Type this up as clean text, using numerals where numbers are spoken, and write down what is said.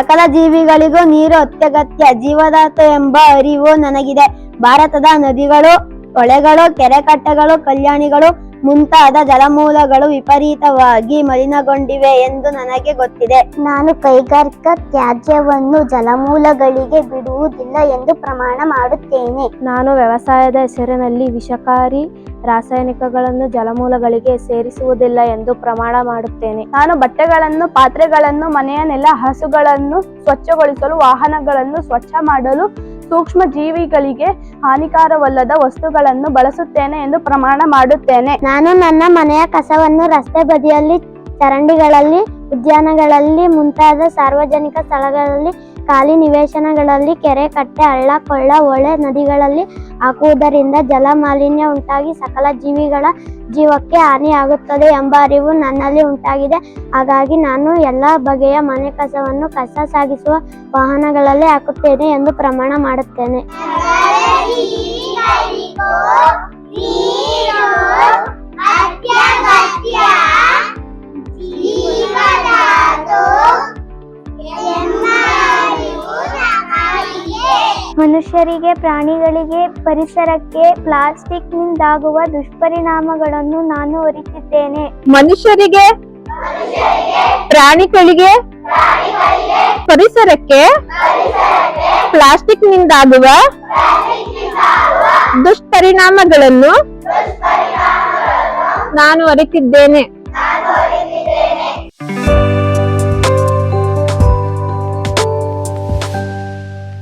ಸಕಲ ಜೀವಿಗಳಿಗೂ ನೀರು ಅತ್ಯಗತ್ಯ, ಜೀವದಾತ ಎಂಬ ಅರಿವು ನನಗಿದೆ. ಭಾರತದ ನದಿಗಳು, ಹೊಳೆಗಳು, ಕೆರೆಕಟ್ಟೆಗಳು, ಕಲ್ಯಾಣಿಗಳು ಮುಂತಾದ ಜಲಮೂಲಗಳು ವಿಪರೀತವಾಗಿ ಮಲಿನಗೊಂಡಿವೆ ಎಂದು ನನಗೆ ಗೊತ್ತಿದೆ. ನಾನು ಕೈಗಾರಿಕಾ ತ್ಯಾಜ್ಯವನ್ನು ಜಲಮೂಲಗಳಿಗೆ ಬಿಡುವುದಿಲ್ಲ ಎಂದು ಪ್ರಮಾಣ ಮಾಡುತ್ತೇನೆ. ನಾನು ವ್ಯವಸಾಯದ ಹೆಸರಿನಲ್ಲಿ ವಿಷಕಾರಿ ರಾಸಾಯನಿಕಗಳನ್ನು ಜಲಮೂಲಗಳಿಗೆ ಸೇರಿಸುವುದಿಲ್ಲ ಎಂದು ಪ್ರಮಾಣ ಮಾಡುತ್ತೇನೆ. ನಾನು ಬಟ್ಟೆಗಳನ್ನು, ಪಾತ್ರೆಗಳನ್ನು, ಮನೆಯ ನೆಲ ಹಾಸುಗಳನ್ನು ಸ್ವಚ್ಛಗೊಳಿಸಲು, ವಾಹನಗಳನ್ನು ಸ್ವಚ್ಛ ಮಾಡಲು, ಸೂಕ್ಷ್ಮ ಜೀವಿಗಳಿಗೆ ಹಾನಿಕಾರವಲ್ಲದ ವಸ್ತುಗಳನ್ನು ಬಳಸುತ್ತೇನೆ ಎಂದು ಪ್ರಮಾಣ ಮಾಡುತ್ತೇನೆ. ನಾನು ನನ್ನ ಮನೆಯ ಕಸವನ್ನು ರಸ್ತೆ ಬದಿಯಲ್ಲಿ, ಚರಂಡಿಗಳಲ್ಲಿ, ಉದ್ಯಾನಗಳಲ್ಲಿ ಮುಂತಾದ ಸಾರ್ವಜನಿಕ ಸ್ಥಳಗಳಲ್ಲಿ, ಖಾಲಿ ನಿವೇಶನಗಳಲ್ಲಿ, ಕೆರೆ, ಕಟ್ಟೆ, ಹಳ್ಳ, ಕೊಳ್ಳ, ಹೊಳೆ, ನದಿಗಳಲ್ಲಿ ಹಾಕುವುದರಿಂದ ಜಲ ಮಾಲಿನ್ಯ ಉಂಟಾಗಿ ಸಕಲ ಜೀವಿಗಳ ಜೀವಕ್ಕೆ ಹಾನಿಯಾಗುತ್ತದೆ ಎಂಬ ಅರಿವು ನನ್ನಲ್ಲಿ ಉಂಟಾಗಿದೆ. ಹಾಗಾಗಿ ನಾನು ಎಲ್ಲ ಬಗೆಯ ಮನೆ ಕಸವನ್ನು ಕಸ ಸಾಗಿಸುವ ವಾಹನಗಳಲ್ಲಿ ಹಾಕುತ್ತೇನೆ ಎಂದು ಪ್ರಮಾಣ ಮಾಡುತ್ತೇನೆ. ಮನುಷ್ಯರಿಗೆ, ಪ್ರಾಣಿಗಳಿಗೆ, ಪರಿಸರಕ್ಕೆ ಪ್ಲಾಸ್ಟಿಕ್ನಿಂದಾಗುವ ದುಷ್ಪರಿಣಾಮಗಳನ್ನು ನಾನು ಅರಿತಿದ್ದೇನೆ. ಮನುಷ್ಯರಿಗೆ, ಪ್ರಾಣಿಗಳಿಗೆ, ಪರಿಸರಕ್ಕೆ ಪ್ಲಾಸ್ಟಿಕ್ನಿಂದಾಗುವ ದುಷ್ಪರಿಣಾಮಗಳನ್ನು ನಾನು ಅರಿತಿದ್ದೇನೆ.